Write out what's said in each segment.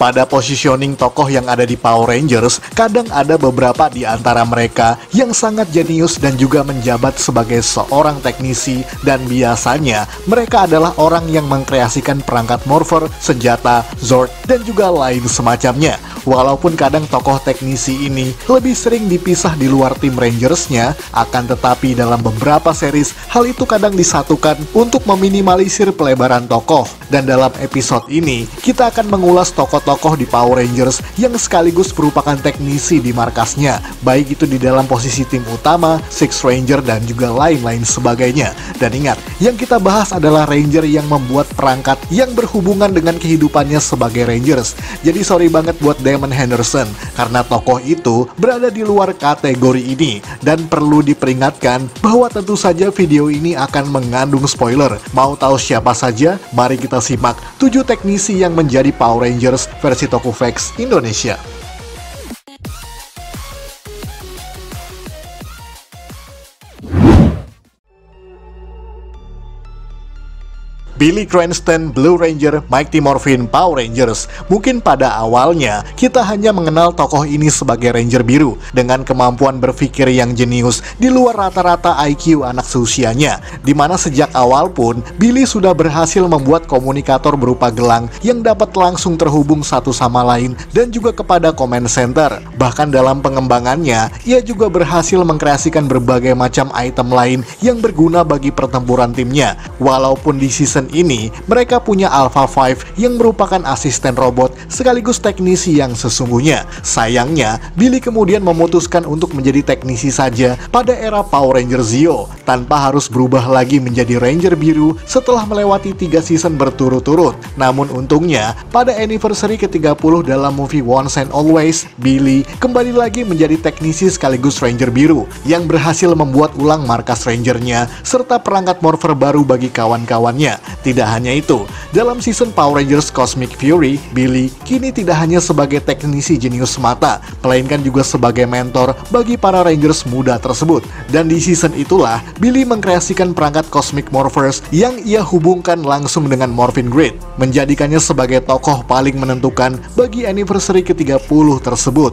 Pada positioning tokoh yang ada di Power Rangers, kadang ada beberapa di antara mereka yang sangat jenius dan juga menjabat sebagai seorang teknisi, dan biasanya mereka adalah orang yang mengkreasikan perangkat morpher, senjata, Zord, dan juga lain semacamnya. Walaupun kadang tokoh teknisi ini lebih sering dipisah di luar tim Rangersnya, akan tetapi dalam beberapa series, hal itu kadang disatukan untuk meminimalisir pelebaran tokoh. Dan dalam episode ini, kita akan mengulas tokoh-tokoh di Power Rangers yang sekaligus merupakan teknisi di markasnya, baik itu di dalam posisi tim utama, Six Ranger, dan juga lain-lain sebagainya. Dan ingat, yang kita bahas adalah Ranger yang membuat perangkat yang berhubungan dengan kehidupannya sebagai Rangers. Jadi sorry banget buat Damon Henderson, karena tokoh itu berada di luar kategori ini. Dan perlu diperingatkan bahwa tentu saja video ini akan mengandung spoiler. Mau tahu siapa saja? Mari kita simak 7 teknisi yang menjadi Power Rangers versi Tokufax Indonesia. Billy Cranston, Blue Ranger, Mighty Morphin, Power Rangers. Mungkin pada awalnya, kita hanya mengenal tokoh ini sebagai Ranger biru, dengan kemampuan berpikir yang jenius di luar rata-rata IQ anak seusianya. Dimana sejak awal pun, Billy sudah berhasil membuat komunikator berupa gelang yang dapat langsung terhubung satu sama lain dan juga kepada command center. Bahkan dalam pengembangannya, ia juga berhasil mengkreasikan berbagai macam item lain yang berguna bagi pertempuran timnya. Walaupun di season ini, mereka punya Alpha 5 yang merupakan asisten robot sekaligus teknisi yang sesungguhnya. Sayangnya, Billy kemudian memutuskan untuk menjadi teknisi saja pada era Power Ranger Zeo, tanpa harus berubah lagi menjadi Ranger biru setelah melewati 3 season berturut-turut. Namun untungnya, pada anniversary ke-30 dalam movie Once and Always, Billy kembali lagi menjadi teknisi sekaligus Ranger biru yang berhasil membuat ulang markas Rangernya serta perangkat morpher baru bagi kawan-kawannya. Tidak hanya itu, dalam season Power Rangers Cosmic Fury, Billy kini tidak hanya sebagai teknisi jenius semata, melainkan juga sebagai mentor bagi para Rangers muda tersebut. Dan di season itulah, Billy mengkreasikan perangkat Cosmic Morphers yang ia hubungkan langsung dengan Morphin Grid, menjadikannya sebagai tokoh paling menentukan bagi anniversary ke-30 tersebut.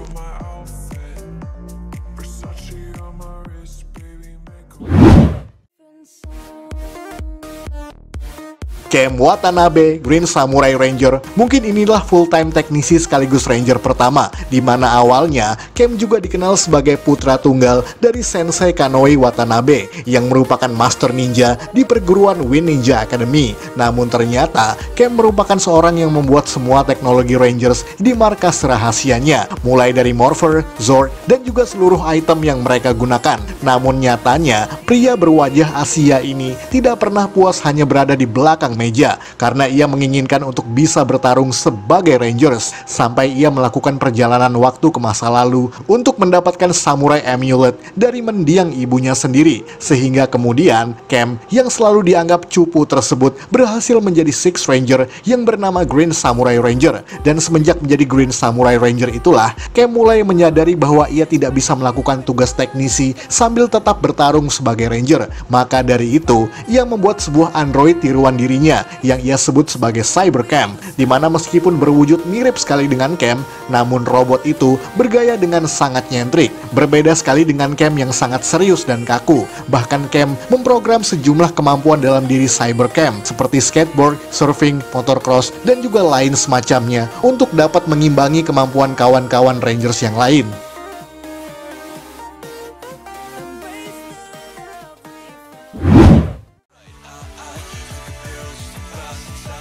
Kem Watanabe, Green Samurai Ranger. Mungkin inilah full-time teknisi sekaligus Ranger pertama, di mana awalnya Kem juga dikenal sebagai putra tunggal dari Sensei Kanoe Watanabe yang merupakan master ninja di perguruan Wind Ninja Academy. Namun ternyata Kem merupakan seorang yang membuat semua teknologi Rangers di markas rahasianya, mulai dari Morpher, Zord, dan juga seluruh item yang mereka gunakan. Namun nyatanya, pria berwajah Asia ini tidak pernah puas hanya berada di belakang meja, karena ia menginginkan untuk bisa bertarung sebagai Rangers, sampai ia melakukan perjalanan waktu ke masa lalu untuk mendapatkan Samurai Amulet dari mendiang ibunya sendiri, sehingga kemudian Kem yang selalu dianggap cupu tersebut berhasil menjadi Six Ranger yang bernama Green Samurai Ranger. Dan semenjak menjadi Green Samurai Ranger itulah Kem mulai menyadari bahwa ia tidak bisa melakukan tugas teknisi sambil tetap bertarung sebagai Ranger. Maka dari itu, ia membuat sebuah android tiruan dirinya yang ia sebut sebagai Cybercam, dimana meskipun berwujud mirip sekali dengan Cam, namun robot itu bergaya dengan sangat nyentrik, berbeda sekali dengan Cam yang sangat serius dan kaku. Bahkan Cam memprogram sejumlah kemampuan dalam diri Cybercam seperti skateboard, surfing, motocross, dan juga lain semacamnya untuk dapat mengimbangi kemampuan kawan-kawan Rangers yang lain.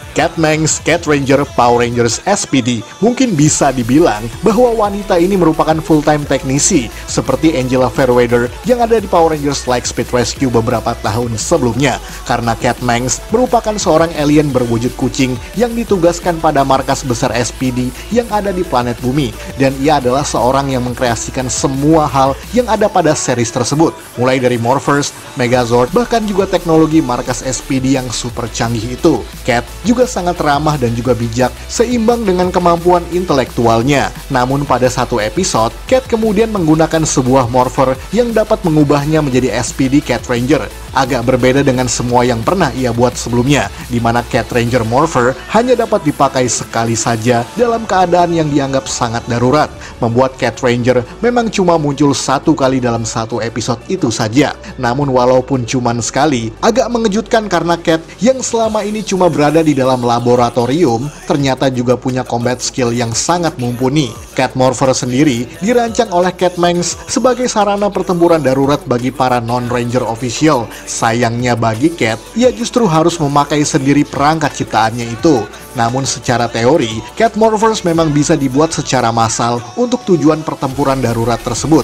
Cat Manx, Cat Ranger, Power Rangers SPD. Mungkin bisa dibilang bahwa wanita ini merupakan full-time teknisi seperti Angela Fairweather yang ada di Power Rangers Lightspeed Rescue beberapa tahun sebelumnya, karena Cat Manx merupakan seorang alien berwujud kucing yang ditugaskan pada markas besar SPD yang ada di planet bumi, dan ia adalah seorang yang mengkreasikan semua hal yang ada pada series tersebut, mulai dari Morphers, Megazord, bahkan juga teknologi markas SPD yang super canggih itu. Cat juga sangat ramah dan juga bijak, seimbang dengan kemampuan intelektualnya. Namun pada satu episode, Cat kemudian menggunakan sebuah morpher yang dapat mengubahnya menjadi SPD Cat Ranger. Agak berbeda dengan semua yang pernah ia buat sebelumnya, di mana Cat Ranger Morpher hanya dapat dipakai sekali saja dalam keadaan yang dianggap sangat darurat, membuat Cat Ranger memang cuma muncul satu kali dalam satu episode itu saja. Namun walaupun cuma sekali, agak mengejutkan karena Cat yang selama ini cuma berada di dalam laboratorium, ternyata juga punya combat skill yang sangat mumpuni. Cat Morpher sendiri dirancang oleh Cat Manx sebagai sarana pertempuran darurat bagi para non-ranger official. Sayangnya bagi Cat, ia justru harus memakai sendiri perangkat ciptaannya itu. Namun secara teori, Cat Morphers memang bisa dibuat secara massal untuk tujuan pertempuran darurat tersebut.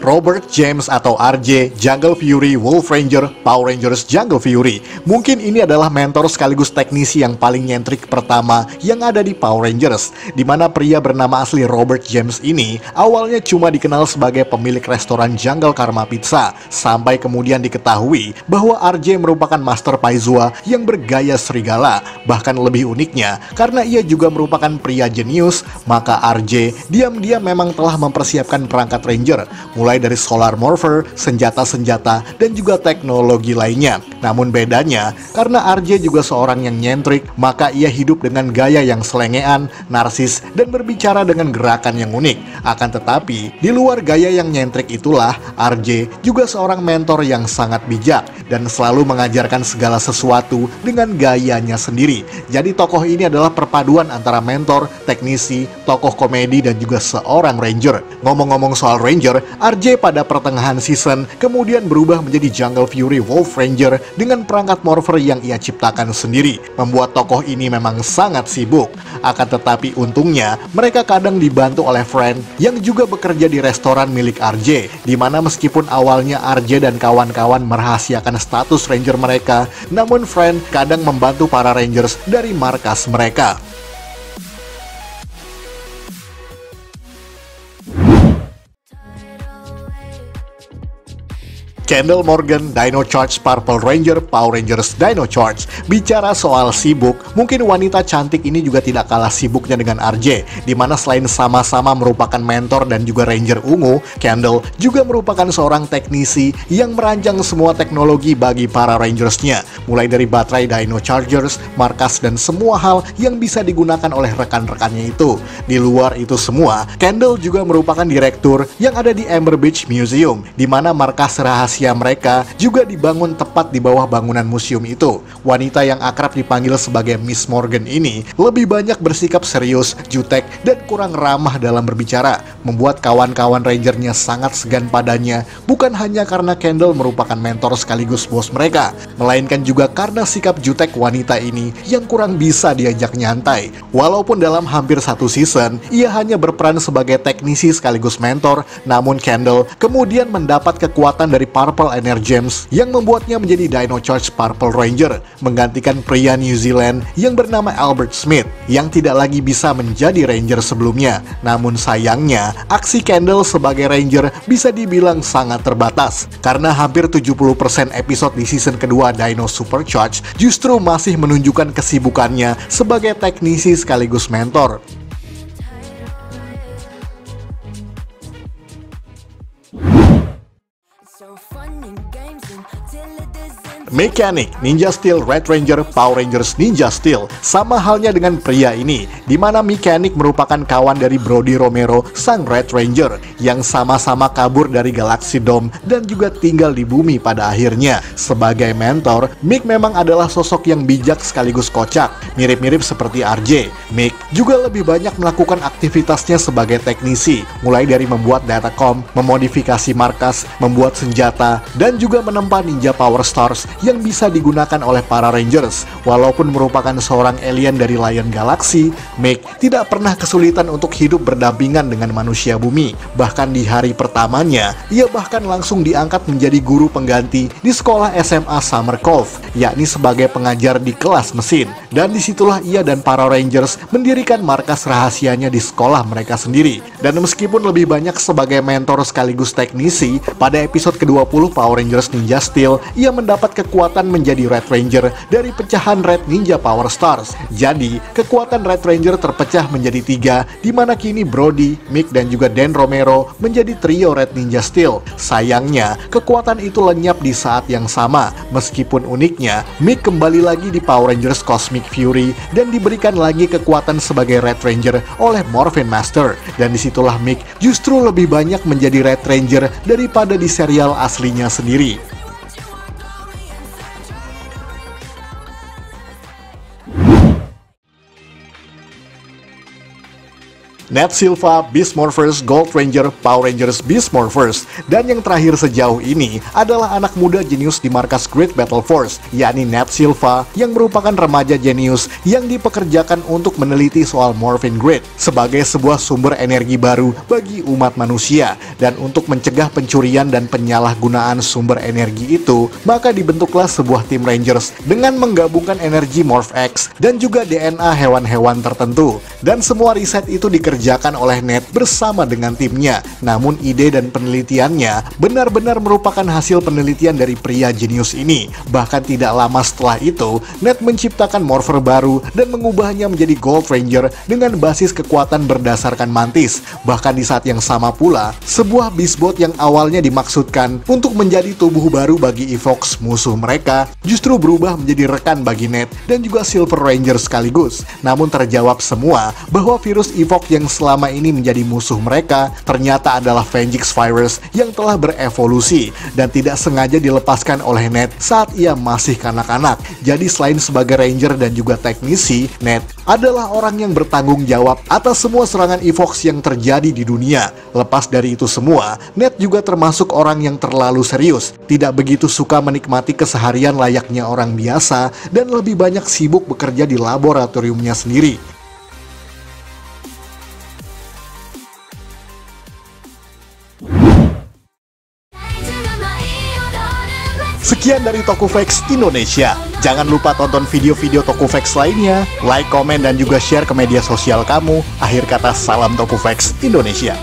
Robert James atau RJ, Jungle Fury Wolf Ranger, Power Rangers Jungle Fury. Mungkin ini adalah mentor sekaligus teknisi yang paling nyentrik pertama yang ada di Power Rangers, di mana pria bernama asli Robert James ini awalnya cuma dikenal sebagai pemilik restoran Jungle Karma Pizza, sampai kemudian diketahui bahwa RJ merupakan master Paizua yang bergaya serigala. Bahkan lebih uniknya, karena ia juga merupakan pria jenius, maka RJ diam-diam memang telah mempersiapkan perangkat Ranger, mulai dari Solar Morpher, senjata-senjata, dan juga teknologi lainnya. Namun bedanya, karena RJ juga seorang yang nyentrik, maka ia hidup dengan gaya yang selengean, narsis, dan berbicara dengan gerakan yang unik. Akan tetapi, di luar gaya yang nyentrik itulah, RJ juga seorang mentor yang sangat bijak, dan selalu mengajarkan segala sesuatu dengan gayanya sendiri. Jadi tokoh ini adalah perpaduan antara mentor, teknisi, tokoh komedi, dan juga seorang Ranger. Ngomong-ngomong soal Ranger, RJ pada pertengahan season kemudian berubah menjadi Jungle Fury Wolf Ranger dengan perangkat morpher yang ia ciptakan sendiri, membuat tokoh ini memang sangat sibuk. Akan tetapi untungnya, mereka kadang dibantu oleh Friend yang juga bekerja di restoran milik RJ, di mana meskipun awalnya RJ dan kawan-kawan merahasiakan status Ranger mereka, namun Friend kadang membantu para Rangers dari markas mereka. Kendall Morgan, Dino Charge Purple Ranger, Power Rangers Dino Charge. Bicara soal sibuk, mungkin wanita cantik ini juga tidak kalah sibuknya dengan RJ, di mana selain sama-sama merupakan mentor dan juga Ranger ungu, Kendall juga merupakan seorang teknisi yang merancang semua teknologi bagi para Rangersnya, mulai dari baterai Dino Chargers, markas, dan semua hal yang bisa digunakan oleh rekan-rekannya itu. Di luar itu semua, Kendall juga merupakan direktur yang ada di Amber Beach Museum, di mana markas rahasia mereka juga dibangun tepat di bawah bangunan museum itu. Wanita yang akrab dipanggil sebagai Miss Morgan ini lebih banyak bersikap serius, jutek, dan kurang ramah dalam berbicara, membuat kawan-kawan Rangernya sangat segan padanya, bukan hanya karena Kendall merupakan mentor sekaligus bos mereka, melainkan juga karena sikap jutek wanita ini yang kurang bisa diajak nyantai. Walaupun dalam hampir satu season, ia hanya berperan sebagai teknisi sekaligus mentor, namun Kendall kemudian mendapat kekuatan dari Purple Energems yang membuatnya menjadi Dino Charge Purple Ranger, menggantikan pria New Zealand yang bernama Albert Smith yang tidak lagi bisa menjadi Ranger sebelumnya. Namun sayangnya, aksi Kendall sebagai Ranger bisa dibilang sangat terbatas, karena hampir 70% episode di season kedua Dino Supercharge justru masih menunjukkan kesibukannya sebagai teknisi sekaligus mentor. Mechanic, Ninja Steel Red Ranger, Power Rangers Ninja Steel. Sama halnya dengan pria ini, di mana Mechanic merupakan kawan dari Brody Romero, sang Red Ranger, yang sama-sama kabur dari Galaxy Dome dan juga tinggal di bumi pada akhirnya. Sebagai mentor, Mick memang adalah sosok yang bijak sekaligus kocak, mirip-mirip seperti RJ. Mick juga lebih banyak melakukan aktivitasnya sebagai teknisi, mulai dari membuat datacom, memodifikasi markas, membuat senjata, dan juga menempa Ninja Power Stars yang bisa digunakan oleh para Rangers. Walaupun merupakan seorang alien dari Lion Galaxy, Mick tidak pernah kesulitan untuk hidup berdampingan dengan manusia bumi. Bahkan di hari pertamanya, ia bahkan langsung diangkat menjadi guru pengganti di sekolah SMA Summer Cove, yakni sebagai pengajar di kelas mesin. Dan disitulah ia dan para Rangers mendirikan markas rahasianya di sekolah mereka sendiri. Dan meskipun lebih banyak sebagai mentor sekaligus teknisi, pada episode ke-20 Power Rangers Ninja Steel, ia mendapat kekuatan menjadi Red Ranger dari pecahan Red Ninja Power Stars. Jadi, kekuatan Red Ranger terpecah menjadi 3, di mana kini Brody, Mick, dan juga Dan Romero menjadi trio Red Ninja Steel. Sayangnya, kekuatan itu lenyap di saat yang sama. Meskipun uniknya, Mick kembali lagi di Power Rangers Cosmic Fury dan diberikan lagi kekuatan sebagai Red Ranger oleh Morphin Master. Dan disitulah Mick justru lebih banyak menjadi Red Ranger daripada di serial aslinya sendiri. Nat Silva, Beast Morphers, Gold Ranger, Power Rangers Beast Morphers. Dan yang terakhir sejauh ini adalah anak muda jenius di markas Great Battle Force, yakni Nat Silva, yang merupakan remaja jenius yang dipekerjakan untuk meneliti soal Morphin Grid sebagai sebuah sumber energi baru bagi umat manusia. Dan untuk mencegah pencurian dan penyalahgunaan sumber energi itu, maka dibentuklah sebuah tim Rangers dengan menggabungkan energi Morph X dan juga DNA hewan-hewan tertentu. Dan semua riset itu dikerjakan oleh Nat bersama dengan timnya. Namun ide dan penelitiannya benar-benar merupakan hasil penelitian dari pria jenius ini. Bahkan tidak lama setelah itu, Nat menciptakan Morpher baru dan mengubahnya menjadi Gold Ranger dengan basis kekuatan berdasarkan mantis. Bahkan di saat yang sama pula, sebuah Beastbot yang awalnya dimaksudkan untuk menjadi tubuh baru bagi Evox musuh mereka, justru berubah menjadi rekan bagi Nat dan juga Silver Ranger sekaligus. Namun terjawab semua bahwa virus Evox yang selama ini menjadi musuh mereka ternyata adalah Vengix virus yang telah berevolusi dan tidak sengaja dilepaskan oleh Nat saat ia masih kanak-kanak. Jadi selain sebagai Ranger dan juga teknisi, Nat adalah orang yang bertanggung jawab atas semua serangan Evox yang terjadi di dunia. Lepas dari itu semua, Nat juga termasuk orang yang terlalu serius, tidak begitu suka menikmati keseharian layaknya orang biasa dan lebih banyak sibuk bekerja di laboratoriumnya sendiri. Sekian dari Tokufax Indonesia. Jangan lupa tonton video-video Tokufax lainnya, like, komen, dan juga share ke media sosial kamu. Akhir kata, salam Tokufax Indonesia.